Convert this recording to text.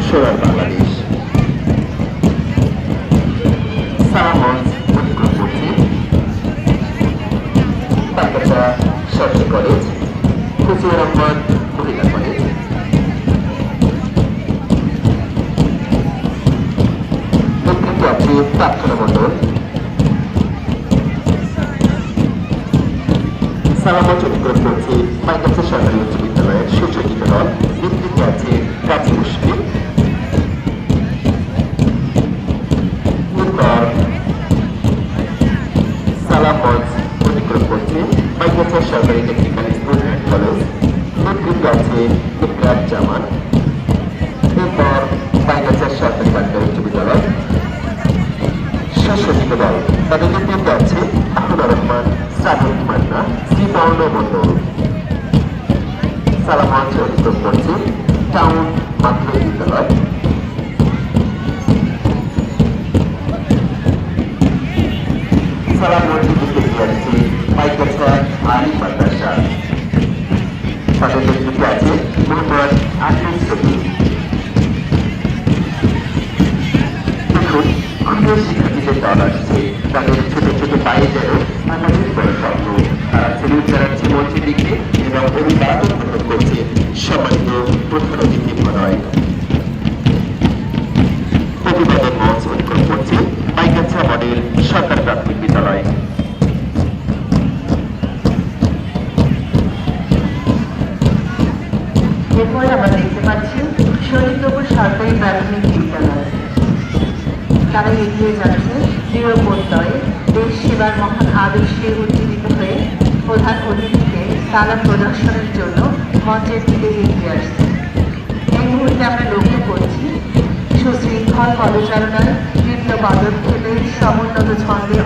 সোনার বাংলাদেশ। সালামগঞ্জ অতিক্রম করছি বাগেরহাট সরকারি কলেজ, খুশিয়ার রহমান মহিলা কলেজ। নেতৃত্বে আছে প্রার্থনা মণ্ডল। সালামগঞ্জ অতিক্রম করছি বাগেরহাট সরকারি উচ্চ বিদ্যালয়ের সুচরিত দল। নেতৃত্বে আছে কাজী মুশফিক। সালামগঞ্জ অতিক্রম করছে বাগেরহাট সরকারি টেকনিক্যাল স্কুল অ্যান্ড কলেজ। নেতৃত্বে আছে ইকরার জামান। এরপর বাগেরহাট সরকারি বালিকা উচ্চ বিদ্যালয় সুশোভিত দল, তাদের নেতৃত্বে আছে আহমদুর রহমান, সাদুল মান্না, শ্রীবর্ণ মণ্ডল। সালামগঞ্জ অতিক্রম করছে টাউন মাধ্যমিক বিদ্যালয়। সালামগঞ্জ নেতৃত্বে আছে বাগেরহাট আলী মাদ্রাসা, তাদের নেতৃত্বে আছে মোহাম্মদ আশিস শফিক। দেখুন, ক্ষুদ্র শিক্ষার্থীদের দল আসছে, তাদের ছোট ছোট পায়ে যেন আকাশের বড় স্বপ্ন। তারা সেলুট জানাচ্ছে মঞ্চের দিকে এবং অভিবাদন গ্রহণ করছে সম্মানিত প্রধান অতিথি মহোদয়। অভিবাদন মঞ্চ অতিক্রম করছে বাগেরহাট মডেল সরকারি প্রাথমিক বিদ্যালয়। এরপরে আমরা দেখতে পাচ্ছি শহীদনগর সরকারি প্রাথমিক বিদ্যালয়। তারা এগিয়ে যাচ্ছে দৃঢ় প্রত্যয়ে দেশ সেবার মহান আদর্শে উজ্জীবিত হয়ে প্রধান অতিথিকে সালাম প্রদর্শনের জন্য মঞ্চের দিকে এগিয়ে আসছে। এই মুহূর্তে আমরা লক্ষ্য করছি সুশৃঙ্খল পদচারণায় নৃত্য পদক্ষেপে সমুন্নত ছন্দে